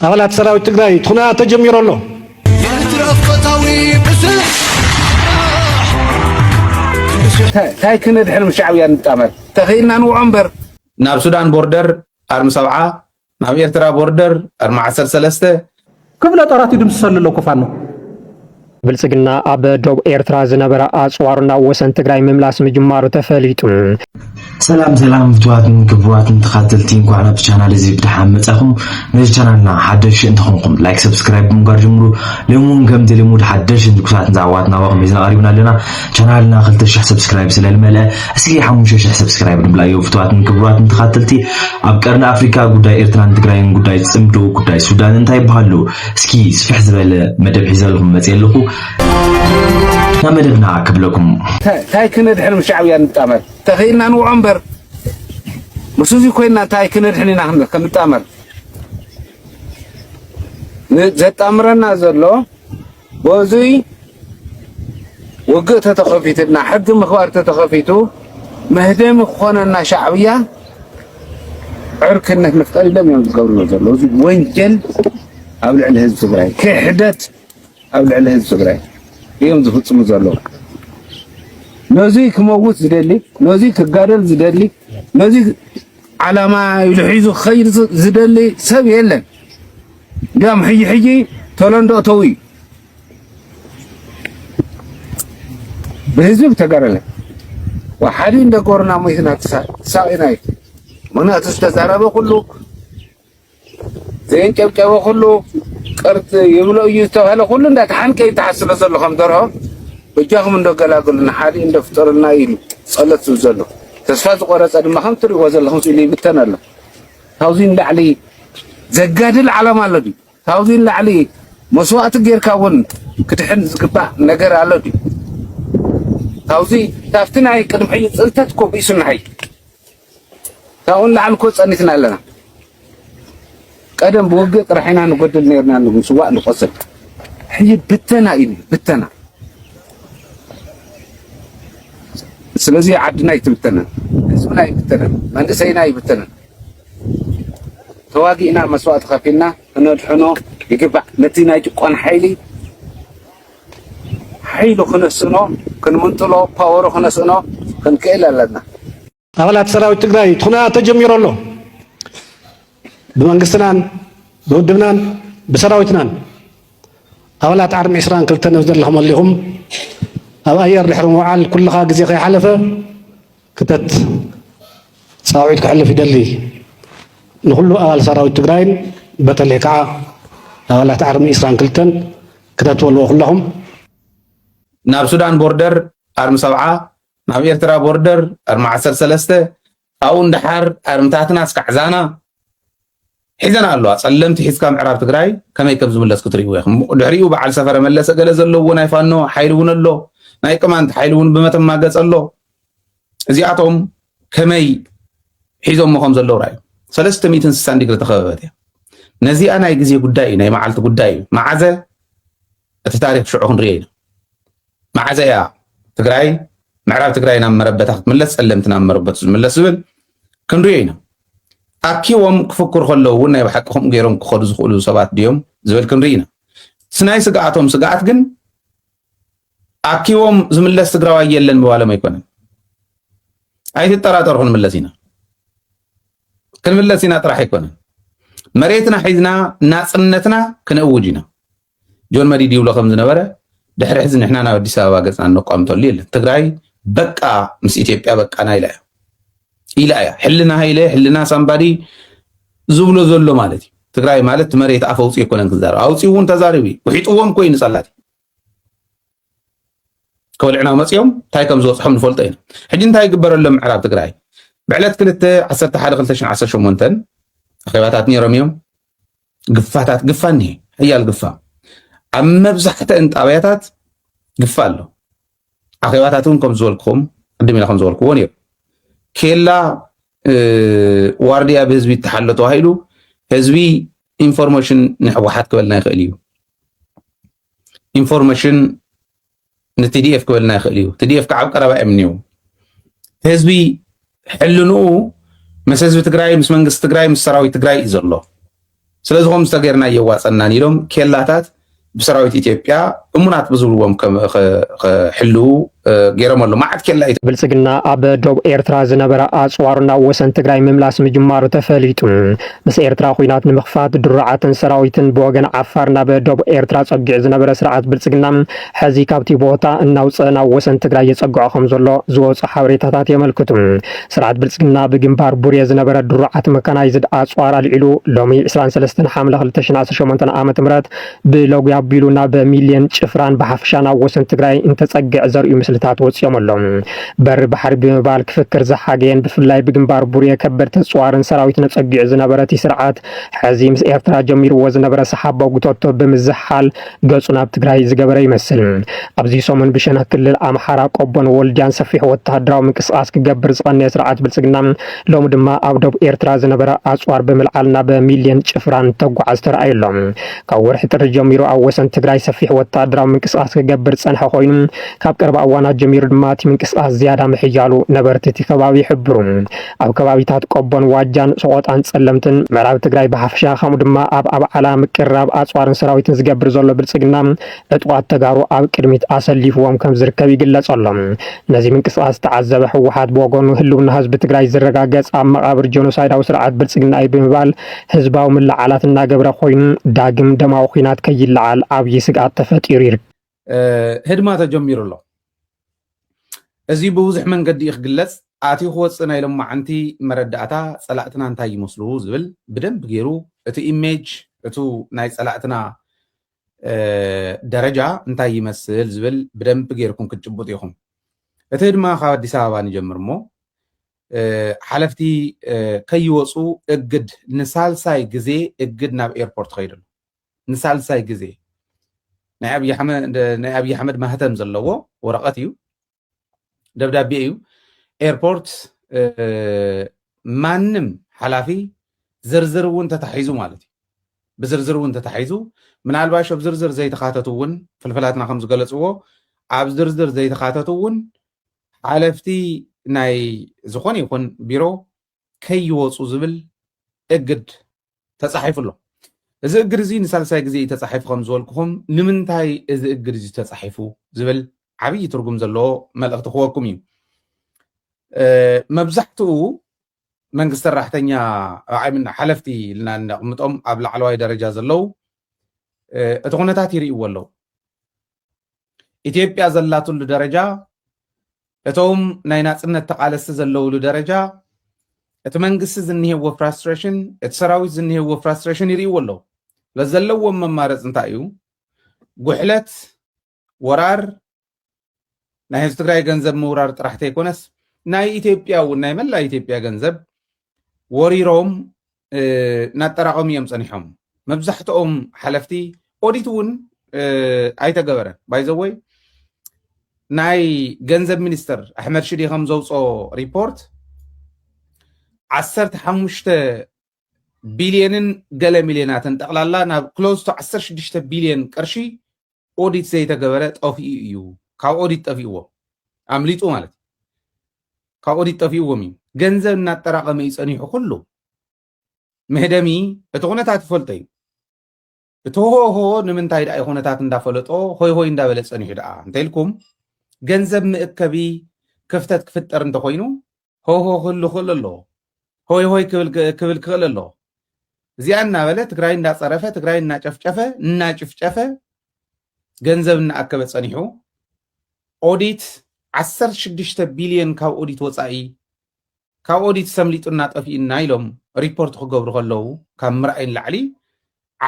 አባላት ሰራዊት ትግራይ ቱና ተጀሚሮሎ ታይ ክነድሕን ምሻዕብያ ንጣመር ተኸይልና ንውዕምበር ናብ ሱዳን ቦርደር ኣርሚ 70 ናብ ኤርትራ ቦርደር ኣርሚ 13 ክብለ ጦራት ይድምሰሉ ኮፋኖ ብልጽግና ኣብ ደቡብ ኤርትራ ዝነበረ ኣጽዋርና ወሰን ትግራይ ምምላስ ምጅማሩ ተፈሊጡ። ሰላም ፍትዋትን ክቡራትን ተኸታተልቲ እንኳን ኣብ ቻናል እዚ ብድሓን መጻኹም ነዚ ቻናልና ሓደሽ እንትኾንኩም ላይክ ሰብስክራይብ ብምግባር ጀምሩ። ለሙን ከምቲ ልሙድ ሓደሽ እንትኩሳትን ዛዕባትና ወቕም ሒዝና ቀሪብና ኣለና። ቻናልና 2000 ሰብስክራይብ ስለልመልአ እስኪ 5000 ሰብስክራይብ ንብላዮ። ፍትዋትን ክቡራትን ተኸታተልቲ ኣብ ቀርኒ ኣፍሪካ ጉዳይ ኤርትራን ትግራይን ጉዳይ ጽምዶ ጉዳይ ሱዳን እንታይ ይበሃሉ እስኪ ስፍሕ ዝበለ መደብ ሒዘልኩም መጽ ኣለኹ نمدنا كبلكم تاي كندحن مشعبيا نتامر تخيلنا نوعمبر مسوزي كوينا تاي كندحننا كنتامر زت امرنا زلو بوزي وقت تخفيتنا حق مخبار تخفيتو مهدم خوننا شعبيا عركنا نفتل دم يوم تقولوا زلو وينجل ابلع الحزب تግራይ كحدت ابلع الحزب تግራይ يوم زفصم زلو نوزي كموت زدلي نوزي كغادل زدلي نوزي علامه يلحيزو خير زدلي سب يلن قام حي تولندو توي بهزب تقرل وحدين دقورنا ميثنا سايناي منا تستزاربه كله زين كبكبه كله قرت يبلو يستوهله كله እንዳት حنكه يتحسل زلهم درهم بجاهم እንደው ገላግሉና حالي እንደፍጠርና ይሉ ጸሎት ዝዘሉ ተስፋ ዝቆረጸ ድማ ከም ትሪእዎ ዘለኹም ሲሊ ብተናለ ታውዚን ላዕሊ ዘጋድል ዓላማ አለዲ ታውዚን ላዕሊ መስዋዕት ጌርካውን ክትሕን ዝግባእ ነገር አለዲ ታውዚ ታፍትናይ ቅድም ሕይ ጽልተት ኮቢሱናይ ታውን ላዕልኮ ጸኒትና ኣለና قدم بوجه طرحنا نقدل نيرنا نسواء نقصد حي بتنا إلي بتنا سلزي عدنا يتبتنا زمنا يبتنا من سينا يبتنا تواجئنا مسواء خفينا نرحنا يجبع نتينا يجقون حيلو خنسنا كن منطلو باورو خنسنا كن كيلا لنا አባላት ሰራዊት ትግራይ ቱና ተጀሚሮሎ بمنقصنان بودبنان بسراوتنان أولاد عرم عسران كلتنا نزل لهم اللي هم أو أير رحرم وعال كل خاق زي حلفة كتت سراويت كحلف يدلي نقول أول سراويت تقراين بطل هكعة أولاد عرم عسران كلتن كتت والله كلهم ناب سودان بوردر أرم 7 ناب إرترا بوردر أرم 13 أو ندحر أرم تاتنا سكعزانا حزن الله سلمت حزكا معراب تግራይ كما يكب زملس كتريو يخم دحريو بعل سفر ملس قال زلو وناي فانو حيلون الله ناي كمانت حيلون بمتم ما قص الله ازياتهم كمي حيزهم مخم زلو راي 300 سانديك تخببت نزي انا يجزي ጉዳይ ناي معلت ጉዳይ معزه التاريخ شعون رينا معزه يا تግራይ معراب تግራይ نمربت ملس سلمتنا مربت ملس بل كنرينا أكيوم كفكر خلوا ونا يبحكهم غيرهم كخد زخلوا سبات ديوم زبل كنرينا سناي سقعتهم سقعت جن أكيوم زملاء استقروا يلن بوالا ما يكونن أيد التراتر هون ملسينا كن ملسينا تراح يكونن مريتنا حيزنا ناسنتنا كنوجينا جون مريدي ولا خمس نبرة دحر حزن إحنا نودي سوا قص عن نقام توليل تقرأي بقى مس إثيوبيا بقى نايلة إلى حلنا هايله حلنا سامبادي زبلو زلو مالتي تግራይ ማለት መሬት አፈውጽ ይኮነን ተዛራ አውጽውን ተዛሪቢ ወሒጥዎም ኮይን ሰላቲ ከወልዕና መጽዮም ታይከም ዝወጽሖም ንፈልጠይና ሕጂ እንታይ ይግበረሎም ምዕራብ ትግራይ ብዕለት 2/11/2018 ኣኼባታት ነይሮም እዮም ግፋታት ግፋኒ ሕያል ግፋ ኣብ መብዛሕትአን ጣብያታት ግፋ ኣሎ ኣኼባታቱን ከም ዝወልኩም ቅድም ኢላ ከም ዝወልኩዎ ነይሩ كلا وارديا بهزبي تحلتوا هايلو هزبي information نحوحات قبلنا يخليو information نتديف قبلنا يخليو تديف كعب قرابة امنيو هزبي حلنو مسازب تقراي مس منقص تقراي مس سراوي تقراي إذا الله ስለዚህም ዝተገርና የዋጸና ኒሎም ኬላታት بسراويت إثيوبيا أمونات بزولهم كحلو غيرهم معد كلا بلصقنا أب دوب إيرترا زنبرا أصوارنا وسن تግራይ مملاس مجمار تفليتو مس إيرترا خوينات نمخفات درعاتن سراويتن بوغن عفارنا بدوب إيرترا صقع زنبرا سرعات بلصقنا حزي كابتي بوتا እናውጽና ወሰን ትግራይ የጸጓኹም ዘሎ ዝወጽ ሓበሬታታት የመልክቱ ስርዓት ብልጽግና በግንባር ቡርየ ዝነበረ ድሩዓት መካናይዝድ አጽዋር አልዒሉ ሎሚ 23 ሐምለ 2018 ዓመተ ምህረት ብሎግያ ቢሉና በሚሊየን ጭፍራን በሐፍሻና ወሰን ትግራይ እንተጸግዕ ዘርኡ ምስልታት ወጽየሞሎም በር ባሕር ብምባል ክፍክር ዘሓገየን ብፍላይ በግንባር ቡርየ ከበድተ ጽዋርን ሰራዊት ነጸግዕ ዝነበረት ስርዓት ሕዚ ምስ ኤርትራ ጀሚርዎ ዝነበረ ሰሓቦ ጉቶቶ ብምዝሓል ገጹ ናብ ትግራይ ዝገበረ ይመስል ኣብዚ ሰሞን ብሸና ክልል አምሓራ ቆቦን ወልዲያን ሰፊሕ ወተሃደራዊ ምንቅስቃስ ክገብር ዝቀነየ ስርዓት ብልጽግና ሎሚ ድማ ኣብ ደቡብ ኤርትራ ዝነበረ አጽዋር ብምልዓልና በሚሊየን ጭፍራን ተጓዓዝ ተረኣየሎም ካብ ወርሒ ጥሪ ጀሚሩ ኣብ ወሰን ትግራይ ሰፊሕ ወተሃደራዊ ምንቅስቃስ ክገብር ጸንሐ ኮይኑ ካብ ቀረባ እዋናት ጀሚሩ ድማ እቲ ምንቅስቃስ ዝያዳ ምሕያሉ ነበርቲ እቲ ከባቢ ይሕብሩ ኣብ ከባቢታት ቆቦን ዋጃን ሰቆጣን ጸለምትን ምዕራብ ትግራይ ብሓፍሻ ከምኡ ድማ ኣብ ኣበዓላ ምቅራብ አጽዋርን ሰራዊትን ዝገብር ዘሎ ብልጽግና ዕጡቃት ተጋሩ ኣብ ቅድሚት አሰሊፍዎም ከም ዝርከብ ይግለጸሎም ነዚ ምንቅስቃስ ተዓዘበ ህወሓት ብወገኑ ህልውና ህዝቢ ትግራይ ዝረጋገጽ ኣብ መቃብር ጀኖሳይዳዊ ስርዓት ብልጽግና ብምባል ህዝባዊ ምልዓላት እናገብረ ኮይኑ ዳግም ደማዊ ኩናት ከይለዓል ዓብዪ ስግኣት ተፈጢሩ ይርከብ ህድማ ተጀሚሩ ኣሎ እዚ ብብዙሕ መንገዲ ይኽግለጽ ኣትዩ ክወፅእ ናይ ሎማዓንቲ መረዳእታ ጸላእትና እንታይ ይመስሉ ዝብል ብደንብ ገይሩ እቲ ኢሜጅ እቱ ናይ ጸላእትና ደረጃ እንታይ ይመስል ዝብል ብደንብ ገይርኩም ክትጭብጡ ኢኹም እቲ ድማ ካብ ኣዲስ ኣበባ ንጀምር እሞ ሓለፍቲ ከይወፁ እግድ ንሳልሳይ ግዜ እግድ ናብ ኤርፖርት ከይድሉ ንሳልሳይ ግዜ ናይ ኣብዪ ኣሕመድ ማህተም ዘለዎ ወረቐት እዩ ደብዳቤ እዩ ኤርፖርት ማንም ሓላፊ ዝርዝር እውን ተታሒዙ ማለት እዩ ብዝርዝር እውን ተታሒዙ ምናልባሽ ኣብ ዝርዝር ዘይተኻተቱ እውን ፍልፍላትና ከም ዝገለጽዎ ኣብ ዝርዝር ዘይተኻተቱ እውን ሓለፍቲ ናይ ዝኾነ ይኹን ቢሮ ከይወፁ ዝብል እግድ ተጻሒፉ ኣሎ እዚ እግድ እዚ ንሳልሳይ ግዜ ተጻሒፉ ከም ዝበልኩኹም ንምንታይ እዚ እግድ እዚ ተጻሒፉ ዝብል ዓብዪ ትርጉም ዘለዎ መልእኽቲ ክወኩም እዩ መብዛሕትኡ መንግስቲ ሰራሕተኛ ኣይምና ሓለፍቲ ኢልና ነቕምጦም ኣብ ላዕለዋይ ደረጃ ዘለው እቲ ኩነታት ይርእይዎ ኣለዉ ኢትዮጵያ ዘላትሉ ደረጃ እቶም ናይ ናጽነት ተቃለስቲ ዘለውሉ ደረጃ እቲ መንግስቲ ዝኒሄዎ ፍራስትሬሽን እቲ ሰራዊት ዝኒሄዎ ፍራስትሬሽን ይርእይዎ ኣለዉ ለዘለዎም መማረፅ እንታይ እዩ ጉሕለት ወራር ናይ ህዝቢ ትግራይ ገንዘብ ምውራር ጥራሕተ ይኮነስ ናይ ኢትዮጵያ እውን ናይ መላ ኢትዮጵያ ገንዘብ ወሪሮም ናጠራቐሙ እዮም ጸኒሖም መብዛሕትኦም ሓለፍቲ ኦዲት እውን ኣይተገበረን ባይዘወይ ናይ ገንዘብ ሚኒስተር ኣሕመድ ሽዴ ከም ዘውፅኦ ሪፖርት 15 ቢልዮንን ገለ ሚልዮናትን ጠቕላላ ናብ ክሎዝ ቱ 16 ቢልዮን ቅርሺ ኦዲት ዘይተገበረ ጠፊኡ እዩ ካብ ኦዲት ጠፊእዎ ኣምሊጡ ማለት ካብ ኦዲት ጠፊእዎም እዩ ገንዘብ እናጠራቐመ እዩ ጸኒሑ ኩሉ መህደሚ እቲ ኩነታት ይፈልጦ እዩ እቲ ሆሆ ንምንታይ ደኣ ኩነታት እንዳፈለጦ ሆይ ሆይ እንዳበለ ጸኒሑ ደኣ እንተኢልኩም ገንዘብ ምእከቢ ክፍተት ክፍጠር እንተኮይኑ ሆሆ ክህሉ ክእል ኣለዎ ሆይ ሆይ ክብል ክእል ኣለዎ እዚኣ እናበለ ትግራይ እንዳፀረፈ ትግራይ እናጨፍጨፈ ገንዘብ እናኣከበ ጸኒሑ ኦዲት 16 ቢልዮን ካብ ኦዲት ወፃኢ ካብ ኦዲት ሰምሊጡና ጠፊእና ኢሎም ሪፖርት ክገብሩ ከለዉ ካብ ምርኣይን ላዕሊ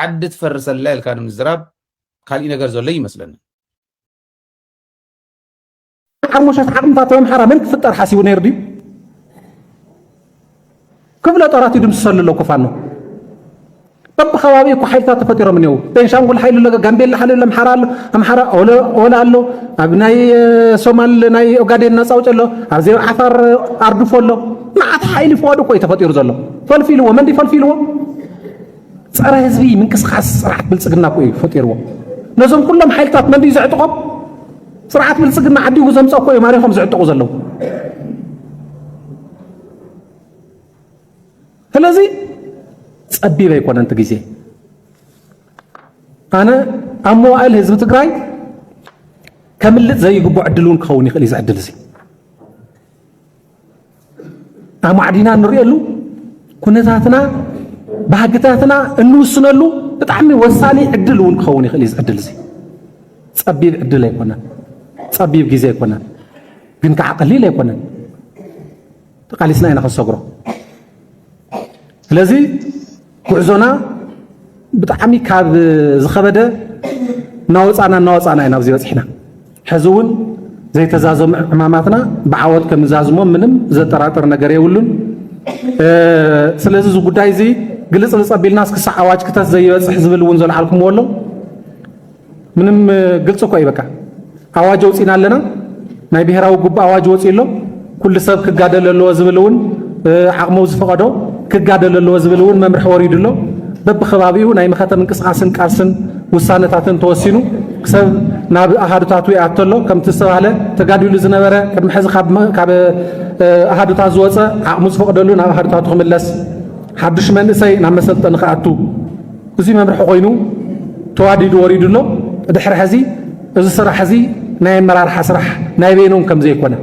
ዓዲ ትፈርሰላ ኢልካ ንምዝራብ ካልእ ነገር ዘሎ ይመስለኒ ሓሙሽተ ዓቕምታት ኣምሓራ መን ክፍጠር ሓሲቡ ነይሩ ድዩ ክፍለ ጦራት ይድምስሰሉ ኣለዉ ክፋኖ በብኸባቢ እኮ ሓይልታት ተፈጢሮም እኒአው ቤንሻንጉል ሓይሉ ኣሎ ጋምቤላ ሓይሉ ኣሎ ኣምሓራ ኦላ ኣሎ ኣብ ናይ ሶማል ናይ ኦጋዴን ነፃ ኣውጪ ኣሎ ኣብዚ ዓፋር ኣርድፎ ኣሎ መዓት ሓይሊ ፍዋድ እኮ እዩ ተፈጢሩ ዘሎ ፈልፊልዎ መንዲ ፈልፊልዎ ፀረ ህዝቢ ምንቅስቃስ ስርዓት ብልጽግና እኮ እዩ ፈጢርዎ ነዞም ኩሎም ሓይልታት መንዲ ዘዕጥቆም ስርዓት ብልጽግና ዓዲጉ ዘምፀ እኮ እዩ ማሪኾም ዝዕጥቁ ዘለዉ ስለዚ ጸቢበ ይኮነንቲ ግዜ أنا أموال حزب تግራይ كملت زي يقبو عدلون كون يخلي زعدل زي أمعدينا نريلو كنتاتنا بحقتاتنا انوسنلو بطعمي وساني عدلون كون يخلي زعدل زي صبيب عدل يكون صبيب غيزه يكون ግን ከዓቀሊል አይኮነን ተቃሊስና ኢና ከሰግሮ ስለዚ ጉዕዞና ብጣዕሚ ካብ ዝኸበደ ናወፃና ኢና ኣብዚ በፂሕና ሕዚ እውን ዘይተዛዘሙ ሕማማትና ብዓወት ከም ዝዛዝሞ ምንም ዘጠራጥር ነገር የብሉን ስለዚ እዚ ጉዳይ እዚ ግልጽ ንፀቢልና እስክሳዕ ኣዋጅ ክተት ዘይበፅሕ ዝብል እውን ዘለዓልኩምዎ ኣሎ ምንም ግልጽ እኮ ይበቃ ኣዋጅ ወፂና ኣለና ናይ ብሔራዊ ጉባ ኣዋጅ ወፂሎ ኩሉ ሰብ ክጋደል ኣለዎ ዝብል እውን ዓቕሙ ዝፈቐዶ ክጋደል ኣለዎ ዝብል እውን መምርሒ ወሪድሎ በብኸባቢኡ ናይ መኸተል እንቅስቃስን ቃልስን ውሳነታትን ተወሲኑ ሰብ ናብ ኣሃዱታት ይኣተሎ ከምቲ ዝተባሃለ ተጋዲሉ ዝነበረ ቅድሚ ሕዚ ካብ ኣሃዱታት ዝወፀ ዓቕሙ ዝፈቕደሉ ናብ ኣሃዱታቱ ክምለስ ሓዱሽ መንእሰይ ናብ መሰልጠኒ ክኣቱ እዚ መምርሒ ኮይኑ ተዋዲዱ ወሪድሎ ድሕሪ ሕዚ እዚ ስራሕ እዚ ናይ ኣመራርሓ ስራሕ ናይ በይኖም ከም ዘይኮነ